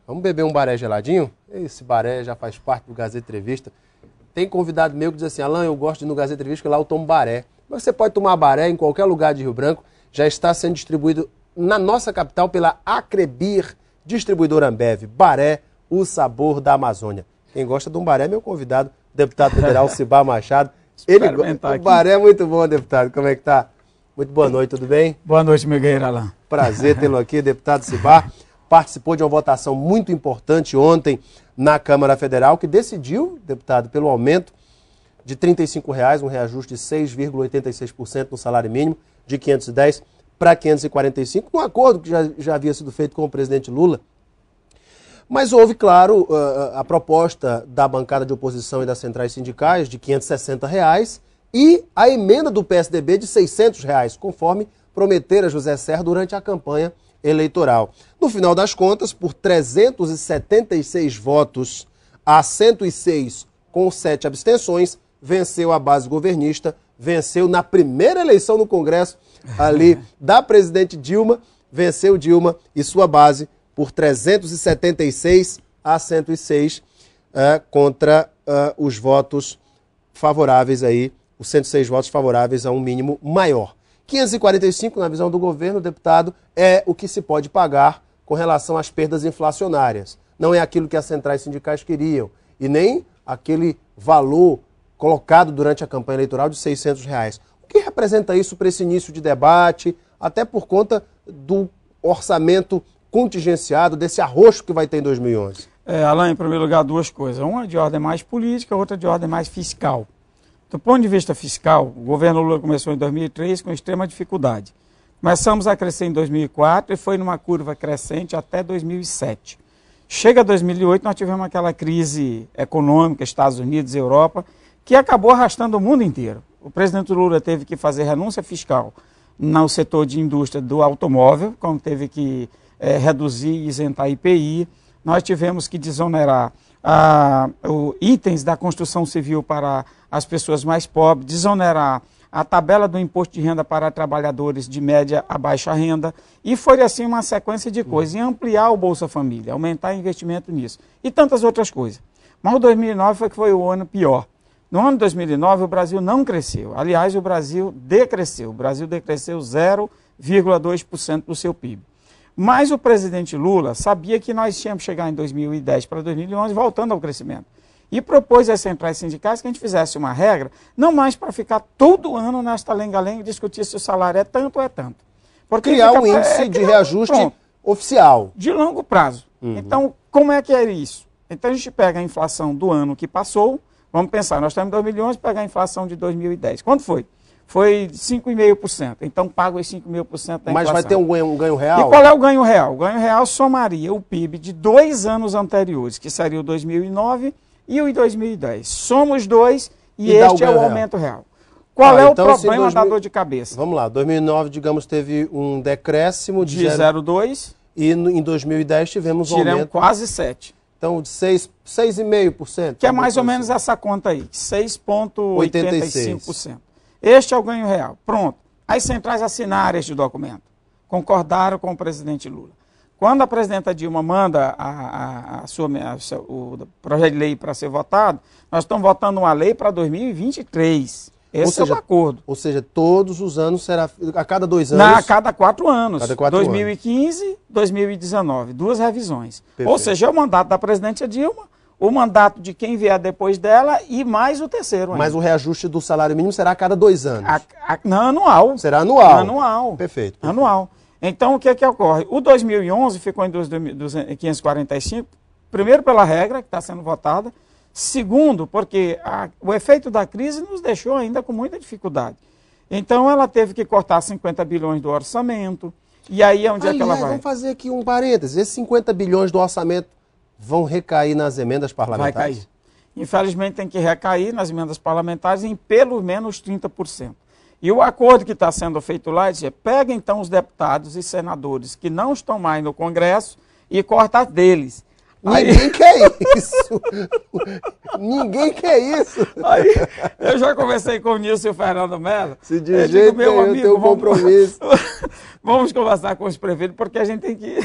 Vamos beber um baré geladinho? Esse baré já faz parte do Gazeta Entrevista. Tem convidado meu que diz assim, Alan, eu gosto de ir no Gazeta Entrevista, porque lá eu tomo baré. Mas você pode tomar baré em qualquer lugar de Rio Branco. Já está sendo distribuído na nossa capital pela Acrebir, distribuidora Ambev. Baré, o sabor da Amazônia. Quem gosta de um baré é meu convidado, deputado federal Cibar Machado. O baré é muito bom, deputado. Como é que tá? Muito boa noite, tudo bem? Boa noite, meu guerreiro Alan. Prazer tê-lo aqui, deputado Cibar. Participou de uma votação muito importante ontem na Câmara Federal, que decidiu, deputado, pelo aumento de R$ 35,00, um reajuste de 6,86% no salário mínimo, de 510 para 545, um acordo que já havia sido feito com o presidente Lula. Mas houve, claro, a proposta da bancada de oposição e das centrais sindicais de R$ 560,00 e a emenda do PSDB de R$ 600,00, conforme prometera José Serra durante a campanha eleitoral. No final das contas, por 376 votos a 106 com 7 abstenções, venceu a base governista, venceu na primeira eleição no Congresso ali da presidente Dilma, venceu Dilma e sua base por 376 a 106 contra os votos favoráveis aí, os 106 votos favoráveis a um mínimo maior. 545, na visão do governo, deputado, é o que se pode pagar com relação às perdas inflacionárias. Não é aquilo que as centrais sindicais queriam e nem aquele valor colocado durante a campanha eleitoral de R$ 600,00. O que representa isso para esse início de debate, até por conta do orçamento contingenciado, desse arroxo que vai ter em 2011? Alan, em primeiro lugar, duas coisas. Uma de ordem mais política, outra de ordem mais fiscal. Do ponto de vista fiscal, o governo Lula começou em 2003 com extrema dificuldade. Começamos a crescer em 2004 e foi numa curva crescente até 2007. Chega 2008, nós tivemos aquela crise econômica, Estados Unidos e Europa, que acabou arrastando o mundo inteiro. O presidente Lula teve que fazer renúncia fiscal no setor de indústria do automóvel, como teve que reduzir e isentar IPI. Nós tivemos que desonerar itens da construção civil para as pessoas mais pobres, desonerar a tabela do imposto de renda para trabalhadores de média a baixa renda, e foi assim uma sequência de coisas, e ampliar o Bolsa Família, aumentar investimento nisso, e tantas outras coisas. Mas o 2009 foi o ano pior. No ano de 2009 o Brasil não cresceu, aliás o Brasil decresceu 0,2% do seu PIB. Mas o presidente Lula sabia que nós tínhamos que chegar em 2010 para 2011 voltando ao crescimento. E propôs às centrais sindicais que a gente fizesse uma regra, não mais para ficar todo ano nesta lenga-lenga e discutir se o salário é tanto ou é tanto. Porque criar um índice de reajuste oficial. De longo prazo. Então, como é que é isso? Então, a gente pega a inflação do ano que passou, vamos pensar, nós estamos em 2011, pegar a inflação de 2010. Quanto foi? Foi 5,5%. Então, pago os 5,5% da inflação. Mas vai ter um ganho real? E qual é o ganho real? O ganho real somaria o PIB de 2 anos anteriores, que seria o 2009 e o 2010. Soma os dois e este é o aumento real. Qual é o problema da dor de cabeça? Vamos lá, 2009, digamos, teve um decréscimo de 0,2%. E em 2010 tivemos um aumento. Quase 7%. Então, de 6,5%. Que é mais ou menos essa conta aí, 6,85%. Este é o ganho real. Pronto. As centrais assinaram este documento. Concordaram com o presidente Lula. Quando a presidenta Dilma manda o projeto de lei para ser votado, nós estamos votando uma lei para 2023. Esse é o acordo. Ou seja, todos os anos será a cada 2 anos? Não, a cada 4 anos. Cada 4 2015 e 2019. 2 revisões. Perfeito. Ou seja, é o mandato da presidente Dilma, o mandato de quem vier depois dela e mais o terceiro ainda. Mas o reajuste do salário mínimo será a cada 2 anos? Não, anual. Será anual? Anual. Perfeito. Anual. Então, o que é que ocorre? O 2011 ficou em 545, primeiro pela regra que está sendo votada, segundo, porque o efeito da crise nos deixou ainda com muita dificuldade. Então, ela teve que cortar 50 bilhões do orçamento, e aí onde é que ela vai? Vamos fazer aqui um parênteses. Esses 50 bilhões do orçamento vão recair nas emendas parlamentares? Vai cair. Infelizmente, tem que recair nas emendas parlamentares em pelo menos 30%. E o acordo que está sendo feito lá é: pega então os deputados e senadores que não estão mais no Congresso e corta deles. Ninguém quer isso. Ninguém quer isso. Aí, eu já conversei com o Nilson e o Fernando Mello. Se de jeito nenhum, eu tenho um compromisso. Vamos conversar com os prefeitos, porque a gente tem que,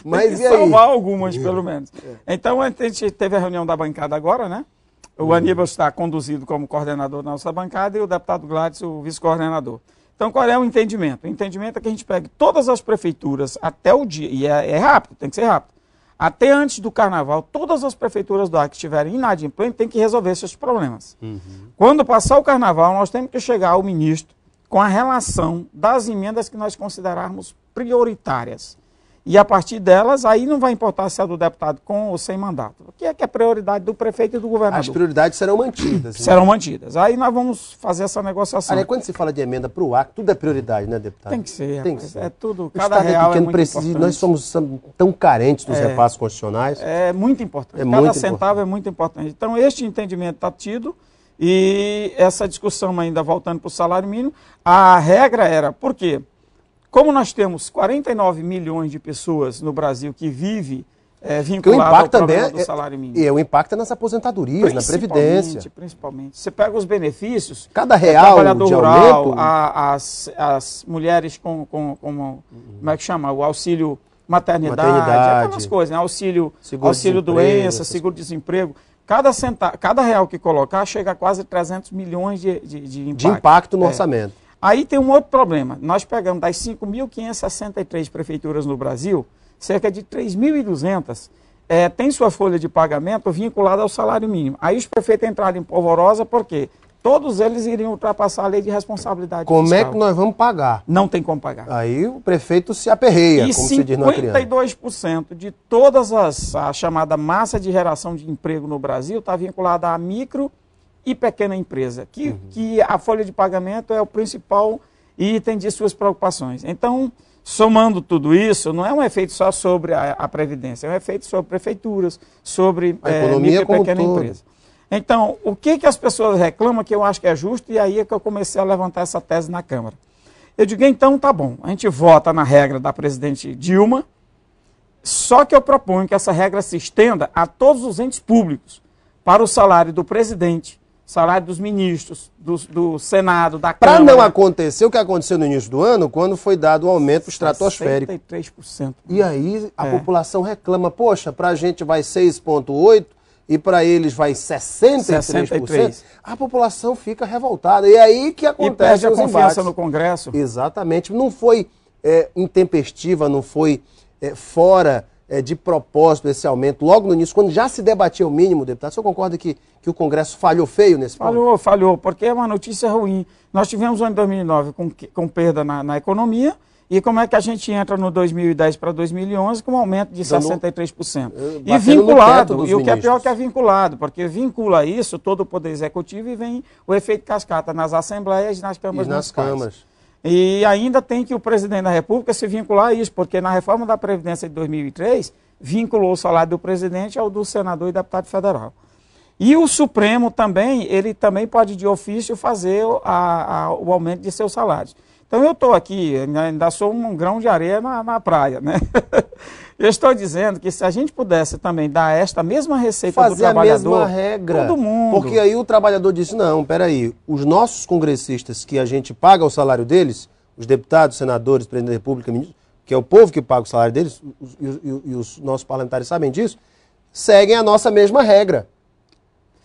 Mas tem que salvar algumas, pelo menos. Então, a gente teve a reunião da bancada agora, né? O Aníbal está conduzido como coordenador da nossa bancada e o deputado Gladys, o vice-coordenador. Então, qual é o entendimento? O entendimento é que a gente pegue todas as prefeituras até o dia, e é rápido, tem que ser rápido. Até antes do carnaval, todas as prefeituras do Acre que estiverem inadimplentes têm que resolver esses problemas. Quando passar o carnaval, nós temos que chegar ao ministro com a relação das emendas que nós considerarmos prioritárias. E a partir delas, aí não vai importar se é do deputado com ou sem mandato. O que é prioridade do prefeito e do governador? As prioridades serão mantidas. Né? Serão mantidas. Aí nós vamos fazer essa negociação. Olha, quando se fala de emenda para o Acre, tudo é prioridade, né, deputado? Tem que ser. Tem que ser. É tudo. O Cada Estado real é pequeno, muito precisa. importante. Nós somos tão carentes dos repassos constitucionais. É muito importante. É Cada muito centavo importante. é muito importante. Então, este entendimento está tido e essa discussão ainda voltando para o salário mínimo, a regra era, por quê? Como nós temos 49 milhões de pessoas no Brasil que vivem vinculadas ao problema do salário mínimo. E o impacto é nas aposentadorias, na Previdência. Principalmente. Você pega os benefícios, cada real trabalhador de rural, aumento... as mulheres com como é que chama? O auxílio maternidade, aquelas coisas, né? Auxílio doença, seguro-desemprego. Cada real que colocar chega a quase 300 milhões de impacto. De impacto no orçamento. Aí tem um outro problema. Nós pegamos das 5.563 prefeituras no Brasil, cerca de 3.200 tem sua folha de pagamento vinculada ao salário mínimo. Aí os prefeitos entraram em polvorosa porque todos eles iriam ultrapassar a lei de responsabilidade fiscal. Como é que nós vamos pagar? Não tem como pagar. Aí o prefeito se aperreia, E como se diz na criança. 52% de todas a chamada massa de geração de emprego no Brasil está vinculada a micro e pequena empresa, que a folha de pagamento é o principal item de suas preocupações. Então, somando tudo isso, não é um efeito só sobre a Previdência, é um efeito sobre prefeituras, sobre micro e pequena empresa. Então, o que as pessoas reclamam que eu acho que é justo, e aí é que eu comecei a levantar essa tese na Câmara. Eu digo, então, tá bom, a gente vota na regra da presidente Dilma, só que eu proponho que essa regra se estenda a todos os entes públicos, para o salário do presidente, salário dos ministros, do Senado, da Câmara. Para não acontecer o que aconteceu no início do ano, quando foi dado o aumento estratosférico. 63%. E aí a população reclama, poxa, para a gente vai 6,8% e para eles vai 63%. A população fica revoltada. E aí que acontece e perde a os confiança embates. no Congresso. Exatamente. Não foi intempestiva, não foi fora de propósito esse aumento. Logo no início, quando já se debatia o mínimo, deputado, o senhor concorda que o Congresso falhou feio nesse ponto? Falhou, porque é uma notícia ruim. Nós tivemos o ano de 2009 com perda na economia, e como é que a gente entra no 2010 para 2011 com um aumento de 63%? E vinculado, e o que é pior que é vinculado, porque vincula isso todo o Poder Executivo e vem o efeito cascata nas assembleias e nas câmaras municipais. E ainda tem que o presidente da República se vincular a isso, porque na reforma da Previdência de 2003, vinculou o salário do presidente ao do senador e deputado federal. E o Supremo também, ele também pode de ofício fazer o aumento de seus salários. Então eu estou aqui, ainda sou um grão de areia na praia, né? Eu estou dizendo que se a gente pudesse também dar esta mesma receita do trabalhador... Fazer a mesma regra. Todo mundo. Porque aí o trabalhador disse, não, peraí, os nossos congressistas que a gente paga o salário deles, os deputados, senadores, presidente da República, ministros, que é o povo que paga o salário deles, e os nossos parlamentares sabem disso, seguem a nossa mesma regra.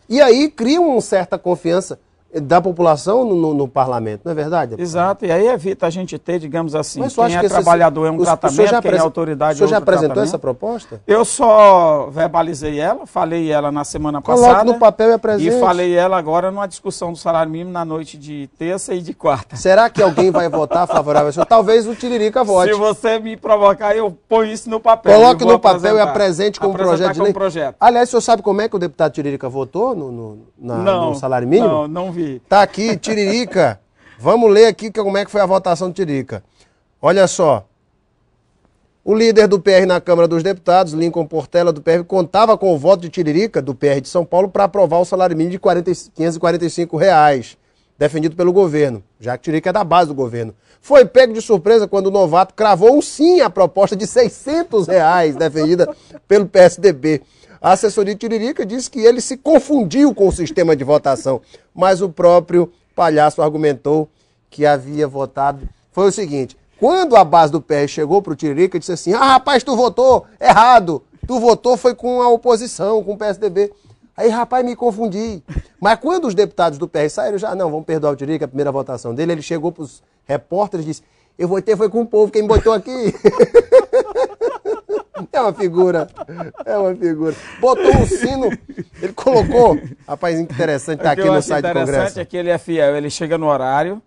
E aí criam uma certa confiança da população no parlamento, não é verdade? Exato, e aí evita a gente ter, digamos assim, quem é trabalhador é um tratamento, quem é autoridade é outro tratamento. O senhor já apresentou essa proposta? Eu só verbalizei ela, falei ela na semana passada. Coloque no papel e apresente. E falei ela agora numa discussão do salário mínimo na noite de terça e de quarta. Será que alguém vai votar favorável ao senhor? Talvez o Tiririca vote. Se você me provocar, eu ponho isso no papel. Coloque no papel e apresente como projeto de lei. Projeto. Aliás, o senhor sabe como é que o deputado Tiririca votou no salário mínimo? Não vi. Tá aqui, Tiririca. Vamos ler aqui como é que foi a votação do Tiririca. Olha só. O líder do PR na Câmara dos Deputados, Lincoln Portela, do PR, contava com o voto de Tiririca, do PR de São Paulo, para aprovar o salário mínimo de R$ 545, defendido pelo governo, já que Tiririca é da base do governo. Foi pego de surpresa quando o novato cravou um sim à proposta de R$ 600, defendida pelo PSDB. A assessoria de Tiririca disse que ele se confundiu com o sistema de votação, mas o próprio Palhaço argumentou que havia votado. Foi o seguinte, Quando a base do PR chegou pro Tiririca, disse assim, rapaz, tu votou errado, tu votou foi com a oposição, com o PSDB. Aí, rapaz, me confundi. Mas quando os deputados do PR saíram, já, não, vamos perdoar o Tiririca, a primeira votação dele, ele chegou pros repórteres e disse, eu votei foi com o povo, quem me botou aqui. É uma figura, é uma figura. Botou um sino, ele colocou, rapaz, interessante, tá aqui no site do Congresso. O interessante é que ele é fiel, ele chega no horário,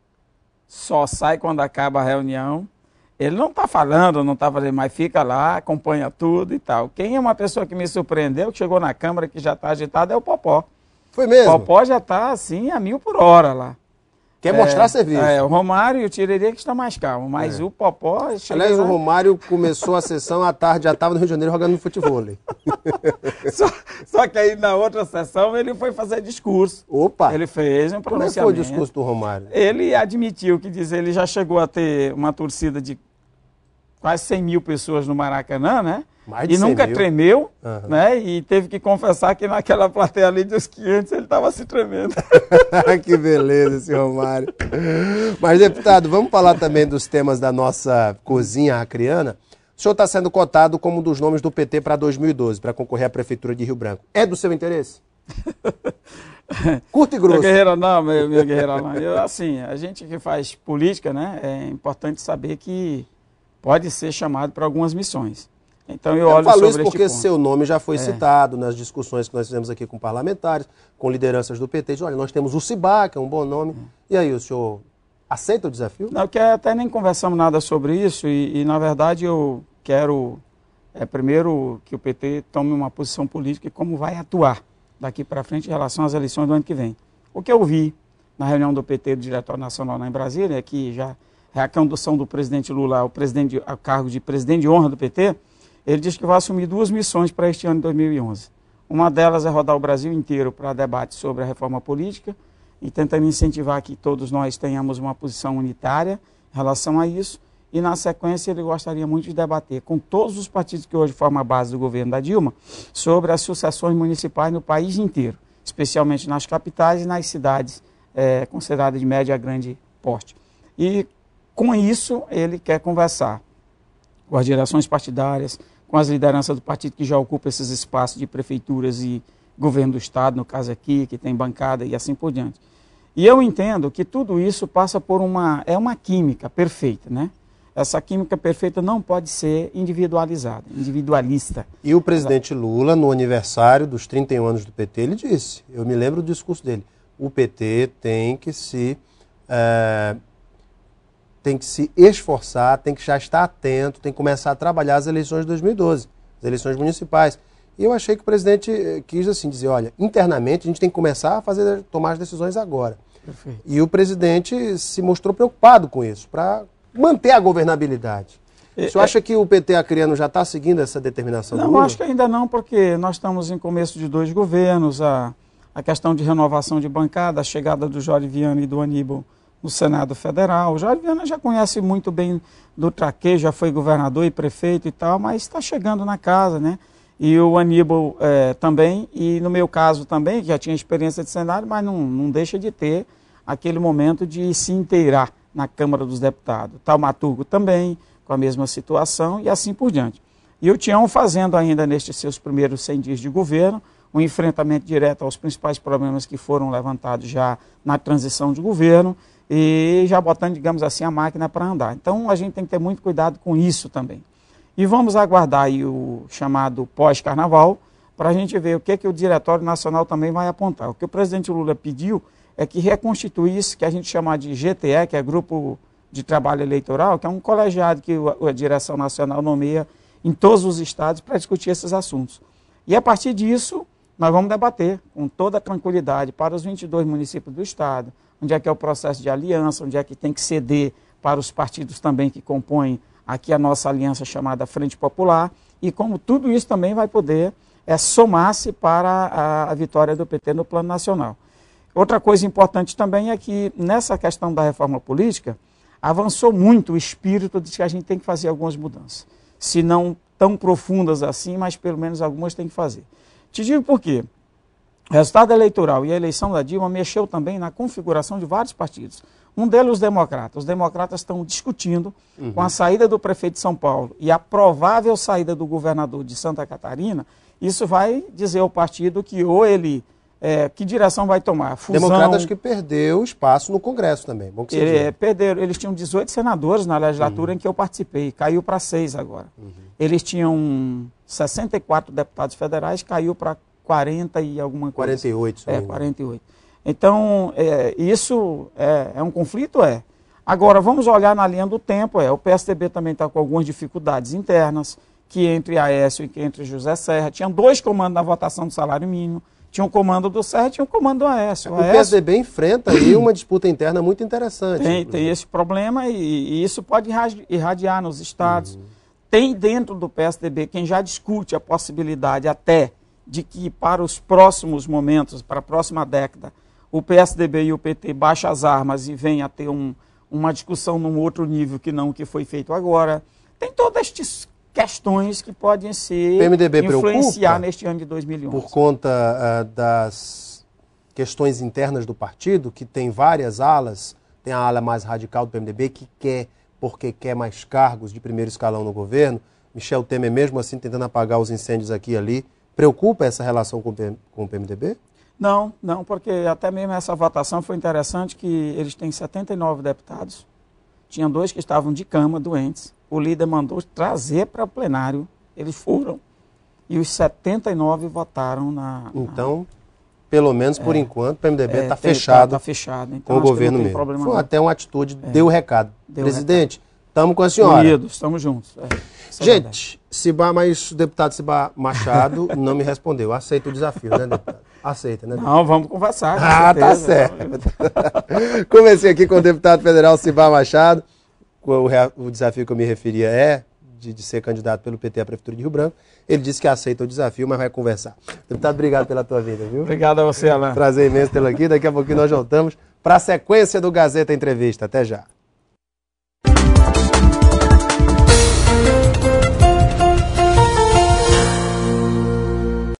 só sai quando acaba a reunião, ele não está falando, não está fazendo, mas fica lá, acompanha tudo e tal. Quem é uma pessoa que me surpreendeu, que chegou na Câmara, que já está agitado, é o Popó. Foi mesmo? O Popó já está assim, a 1000 por hora lá. Quer mostrar serviço. O Romário e o Tiririca estão mais calmos, mas o Popó... Aliás, o Romário começou a sessão à tarde, já estava no Rio de Janeiro jogando no futebol. Só que aí na outra sessão ele foi fazer discurso. Opa! Ele fez um pronunciamento. Como é que foi o discurso do Romário? Ele admitiu que ele já chegou a ter uma torcida de quase 100 mil pessoas no Maracanã, né? Mais de e 100 nunca mil. Tremeu, né? E teve que confessar que naquela plateia ali dos 500 ele estava se tremendo. Que beleza esse Romário. Mas, deputado, vamos falar também dos temas da nossa cozinha acreana. O senhor está sendo cotado como um dos nomes do PT para 2012, para concorrer à Prefeitura de Rio Branco. É do seu interesse? Curto e grosso. Meu guerreiro não, meu guerreiro não. Assim, a gente que faz política, né? É importante saber que pode ser chamado para algumas missões. Então eu falo isso porque seu nome já foi citado nas discussões que nós fizemos aqui com parlamentares, com lideranças do PT. Olha, nós temos o Cibá, que é um bom nome. E aí, o senhor aceita o desafio? Não, que até nem conversamos nada sobre isso e na verdade eu quero primeiro que o PT tome uma posição política e como vai atuar daqui para frente em relação às eleições do ano que vem. O que eu vi na reunião do PT do Diretório Nacional lá em Brasília é que já é a condução do presidente Lula ao cargo de presidente de honra do PT. Ele diz que vai assumir 2 missões para este ano de 2011. Uma delas é rodar o Brasil inteiro para debate sobre a reforma política e tentando incentivar que todos nós tenhamos uma posição unitária em relação a isso. E, na sequência, ele gostaria muito de debater com todos os partidos que hoje formam a base do governo da Dilma sobre as sucessões municipais no país inteiro, especialmente nas capitais e nas cidades consideradas de médio a grande porte. E, com isso, ele quer conversar com as direções partidárias, com as lideranças do partido que já ocupa esses espaços de prefeituras e governo do Estado, no caso aqui, que tem bancada e assim por diante. E eu entendo que tudo isso passa por uma química perfeita, né? Essa química perfeita não pode ser individualizada, individualista. E o presidente Lula, no aniversário dos 31 anos do PT, ele disse, eu me lembro do discurso dele, o PT tem que se esforçar, tem que já estar atento, tem que começar a trabalhar as eleições de 2012, as eleições municipais. E eu achei que o presidente quis assim dizer, olha, internamente a gente tem que começar a tomar as decisões agora. Perfeito. E o presidente se mostrou preocupado com isso, para manter a governabilidade. O senhor acha que o PT acreano já está seguindo essa determinação do Lula? Não, acho que ainda não, porque nós estamos em começo de 2 governos, a questão de renovação de bancada, a chegada do Jorge Viana e do Aníbal no Senado Federal. O Jorge Viana já conhece muito bem do traquejo, já foi governador e prefeito e tal, mas está chegando na casa, né? E o Aníbal também, e no meu caso também, que já tinha experiência de Senado, mas não deixa de ter aquele momento de se inteirar na Câmara dos Deputados. Taumaturgo também, com a mesma situação, e assim por diante. E o Tião fazendo ainda nestes seus primeiros 100 dias de governo, um enfrentamento direto aos principais problemas que foram levantados já na transição de governo, e já botando, digamos assim, a máquina para andar. Então, a gente tem que ter muito cuidado com isso também. E vamos aguardar aí o chamado pós-carnaval, para a gente ver o que o Diretório Nacional também vai apontar. O que o presidente Lula pediu é que reconstituísse, que a gente chama de GTE, que é Grupo de Trabalho Eleitoral, que é um colegiado que a Direção Nacional nomeia em todos os estados para discutir esses assuntos. E a partir disso, nós vamos debater com toda a tranquilidade para os 22 municípios do estado, onde é que é o processo de aliança, onde é que tem que ceder para os partidos também que compõem aqui a nossa aliança chamada Frente Popular, e como tudo isso também vai poder somar-se para a vitória do PT no plano nacional. Outra coisa importante também é que nessa questão da reforma política, avançou muito o espírito de que a gente tem que fazer algumas mudanças. Se não tão profundas assim, mas pelo menos algumas tem que fazer. Te digo por quê. O resultado eleitoral e a eleição da Dilma mexeu também na configuração de vários partidos. Um deles, os democratas. Os democratas estão discutindo com a saída do prefeito de São Paulo e a provável saída do governador de Santa Catarina. Isso vai dizer ao partido que ou ele... que direção vai tomar? Fusão, Democratas que perdeu espaço no Congresso também. Bom que você diga. Perderam. Eles tinham 18 senadores na legislatura em que eu participei. Caiu para 6 agora. Eles tinham 64 deputados federais, caiu para 40 e alguma coisa. 48. 48. Então, isso é um conflito? Agora, vamos olhar na linha do tempo. O PSDB também está com algumas dificuldades internas, que entre Aécio e que entre José Serra. Tinha 2 comandos na votação do salário mínimo. Tinha um comando do Serra e tinha um comando do Aécio. O PSDB enfrenta aí uma disputa interna muito interessante. Tem esse problema e isso pode irradiar nos estados. Tem dentro do PSDB quem já discute a possibilidade até de que para os próximos momentos, para a próxima década, o PSDB e o PT baixem as armas e venham a ter uma discussão num outro nível que não o que foi feito agora. Tem todas estas questões que podem influenciar neste ano de 2011. Por conta das questões internas do partido, que tem várias alas, tem a ala mais radical do PMDB que quer, porque quer mais cargos de primeiro escalão no governo. Michel Temer, mesmo assim, tentando apagar os incêndios aqui e ali. Preocupa essa relação com o PMDB? Não, porque até mesmo essa votação foi interessante, que eles têm 79 deputados, tinham 2 que estavam de cama, doentes, o líder mandou trazer para o plenário, eles foram, e os 79 votaram Então, pelo menos por enquanto, o PMDB está fechado, fechado. Então, com o governo mesmo. Foi até uma atitude, deu o recado. Presidente, estamos com a senhora. Unidos, estamos juntos. Gente, o deputado Ciba Machado não me respondeu. Aceita o desafio, né, deputado? Aceita, né? Não, vamos conversar. Tá certo. Comecei aqui com o deputado federal Ciba Machado. O desafio que eu me referia é de ser candidato pelo PT à Prefeitura de Rio Branco. Ele disse que aceita o desafio, mas vai conversar. Deputado, obrigado pela tua vinda, viu? Obrigado a você, Alain. Prazer imenso tê-lo aqui. Daqui a pouquinho nós voltamos para a sequência do Gazeta Entrevista. Até já.